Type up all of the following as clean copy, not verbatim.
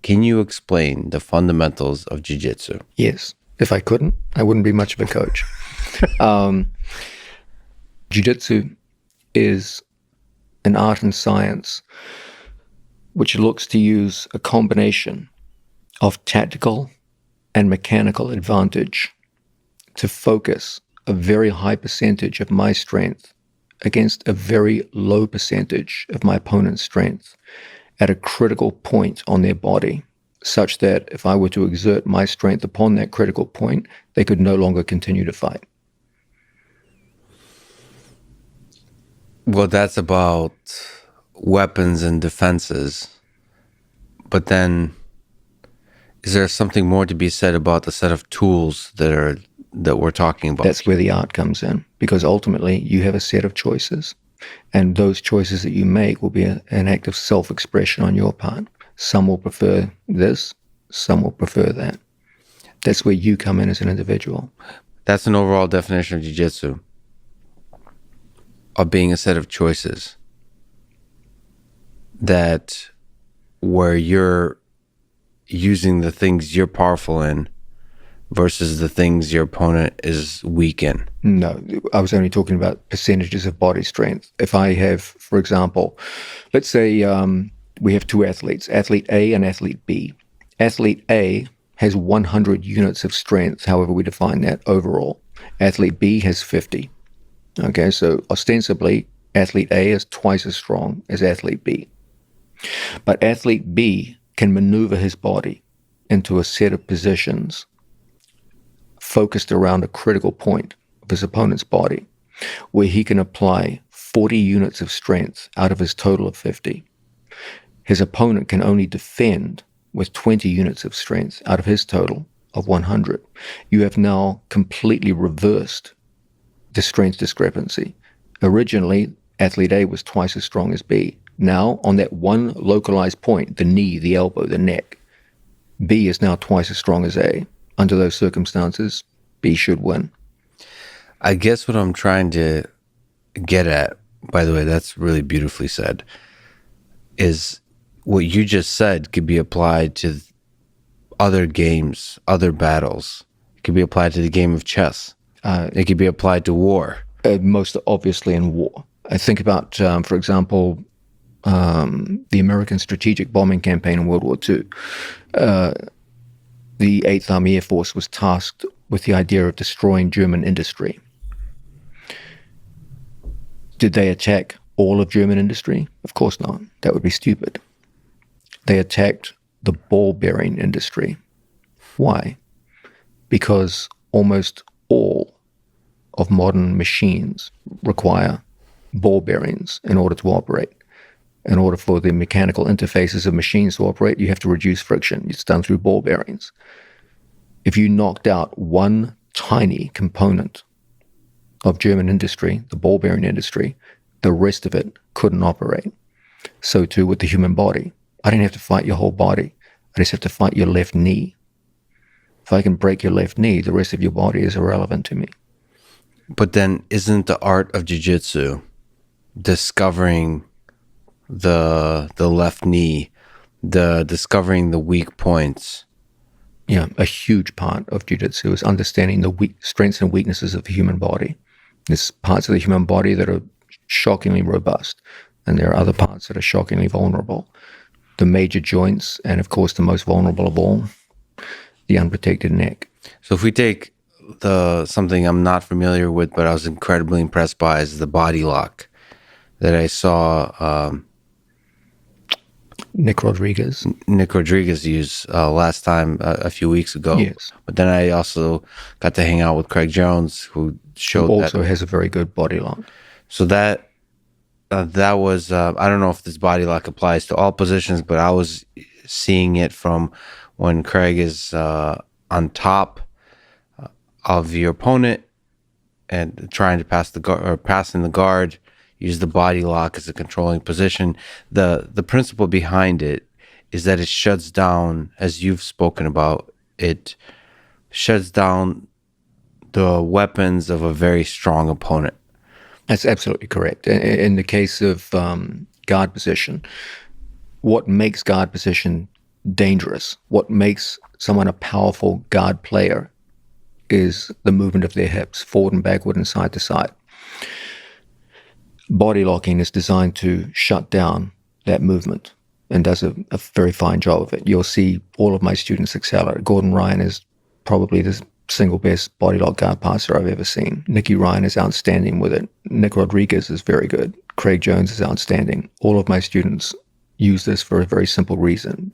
can you explain the fundamentals of Jiu-Jitsu? Yes. If I couldn't, I wouldn't be much of a coach. Jiu-Jitsu is an art and science which looks to use a combination of tactical and mechanical advantage to focus a very high percentage of my strength against a very low percentage of my opponent's strength at a critical point on their body, such that if I were to exert my strength upon that critical point, they could no longer continue to fight. Well, that's about weapons and defenses. But then, is there something more to be said about the set of tools that we're talking about? That's where the art comes in, because ultimately you have a set of choices, and those choices that you make will be an act of self-expression on your part. Some will prefer this, some will prefer that. That's where you come in as an individual. That's an overall definition of Jiu-Jitsu, of being a set of choices that where you're using the things you're powerful in versus the things your opponent is weak in. No, I was only talking about percentages of body strength. If I have, for example, let's say we have two athletes, athlete A and athlete B. Athlete A has 100 units of strength, however we define that overall. Athlete B has 50. Okay, so ostensibly, athlete A is twice as strong as athlete B. But athlete B can maneuver his body into a set of positions focused around a critical point of his opponent's body, where he can apply 40 units of strength out of his total of 50. His opponent can only defend with 20 units of strength out of his total of 100. You have now completely reversed the strength discrepancy. Originally, athlete A was twice as strong as B. Now, on that one localized point, the knee, the elbow, the neck, B is now twice as strong as A. Under those circumstances, B should win. I guess what I'm trying to get at, by the way, that's really beautifully said, is what you just said could be applied to other games, other battles. It could be applied to the game of chess. It could be applied to war. Most obviously in war. I think about, for example, the American strategic bombing campaign in World War II. The 8th Army Air Force was tasked with the idea of destroying German industry. Did they attack all of German industry? Of course not. That would be stupid. They attacked the ball bearing industry. Why? Because almost all of modern machines require ball bearings in order to operate. In order for the mechanical interfaces of machines to operate, you have to reduce friction. It's done through ball bearings. If you knocked out one tiny component of German industry, the ball bearing industry, the rest of it couldn't operate. So too with the human body. I didn't have to fight your whole body. I just have to fight your left knee. If I can break your left knee, the rest of your body is irrelevant to me. But then isn't the art of jiu-jitsu discovering the left knee, discovering the weak points? Yeah, a huge part of jiu-jitsu is understanding the strengths and weaknesses of the human body. There's parts of the human body that are shockingly robust, and there are other parts that are shockingly vulnerable. The major joints, and of course the most vulnerable of all, the unprotected neck. So if we take something I'm not familiar with, but I was incredibly impressed by, is the body lock that I saw Nick Rodriguez use last time a few weeks ago. Yes. But then I also got to hang out with Craig Jones, who also has a very good body lock. So that was I don't know if this body lock applies to all positions, but I was seeing it from when Craig is on top of your opponent and trying to pass the guard, or passing the guard. Use the body lock as a controlling position. The principle behind it is that it shuts down, as you've spoken about, it shuts down the weapons of a very strong opponent. That's absolutely correct. In the case of guard position, what makes guard position dangerous, what makes someone a powerful guard player, is the movement of their hips, forward and backward and side to side. Body locking is designed to shut down that movement and does a very fine job of it. You'll see all of my students excel at it. Gordon Ryan is probably the single best body lock guard passer I've ever seen. Nicky Ryan is outstanding with it. Nick Rodriguez is very good. Craig Jones is outstanding. All of my students use this for a very simple reason.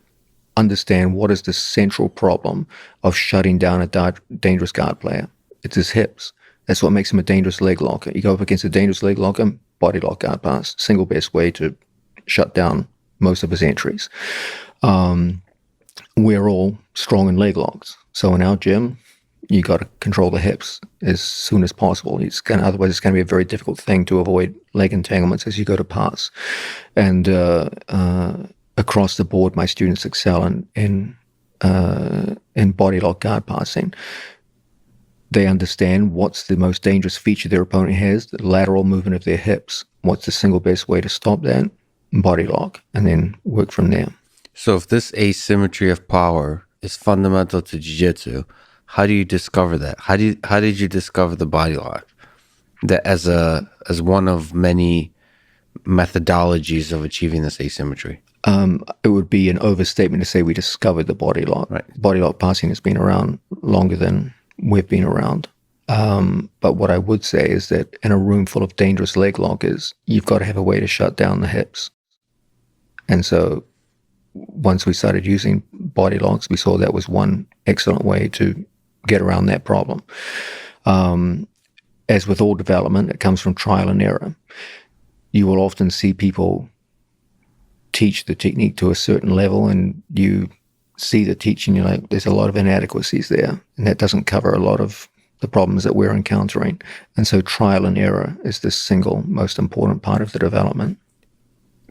Understand what is the central problem of shutting down a dangerous guard player. It's his hips. That's what makes him a dangerous leg locker. You go up against a dangerous leg locker, body lock guard pass, single best way to shut down most of his entries. We're all strong in leg locks. So in our gym, you got to control the hips as soon as possible. Otherwise, it's going to be a very difficult thing to avoid leg entanglements as you go to pass. And across the board, my students excel in body lock guard passing. They understand what's the most dangerous feature their opponent has, the lateral movement of their hips. What's the single best way to stop that? Body lock, and then work from there. So if this asymmetry of power is fundamental to jiu-jitsu, how do you discover that? How did you discover the body lock? That as one of many methodologies of achieving this asymmetry. It would be an overstatement to say we discovered the body lock. Right. Body lock passing has been around longer than we've been around. But what I would say is that in a room full of dangerous leg lockers, you've got to have a way to shut down the hips. And so once we started using body locks, we saw that was one excellent way to get around that problem. As with all development, it comes from trial and error. You will often see people teach the technique to a certain level, and you see the teaching, you're like, there's a lot of inadequacies there, and that doesn't cover a lot of the problems that we're encountering. And so trial and error is the single most important part of the development.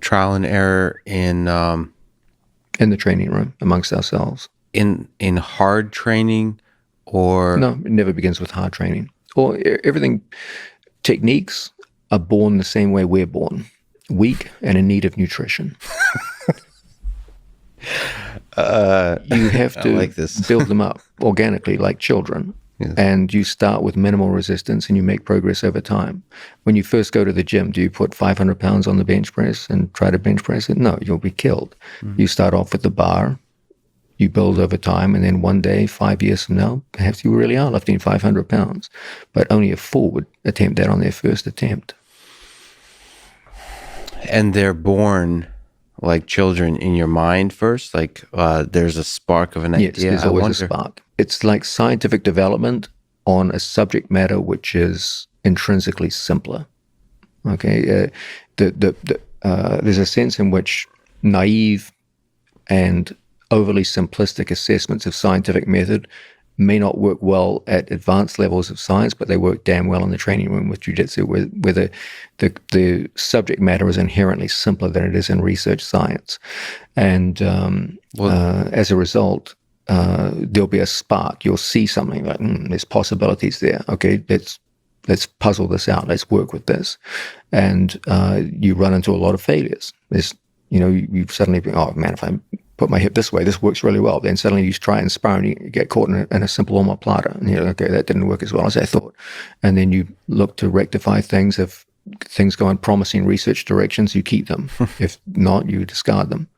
Trial and error in the training room amongst ourselves. In hard training, or no, it never begins with hard training. Or everything. Techniques are born the same way we're born, weak and in need of nutrition. You have to like this. build them up organically like children. Yes. And you start with minimal resistance and you make progress over time. When you first go to the gym, do you put 500 pounds on the bench press and try to bench press it? No, you'll be killed. Mm-hmm. You start off with the bar, you build over time, and then one day, 5 years from now, perhaps you really are lifting 500 pounds. But only a fool would attempt that on their first attempt. And they're born like children in your mind first? Like there's a spark of an idea? Yes, there's always a spark. It's like scientific development on a subject matter which is intrinsically simpler. Okay, there's a sense in which naive and overly simplistic assessments of scientific method may not work well at advanced levels of science, but they work damn well in the training room with jiu-jitsu, where the subject matter is inherently simpler than it is in research science. And as a result, there'll be a spark. You'll see something like, there's possibilities there. Okay, let's puzzle this out. Let's work with this. And you run into a lot of failures. You suddenly think, oh man, if I put my hip this way, this works really well. Then suddenly you try and spar and you get caught in a simple omoplata. And you're like, okay, that didn't work as well as I thought. And then you look to rectify things. If things go in promising research directions, you keep them. If not, you discard them.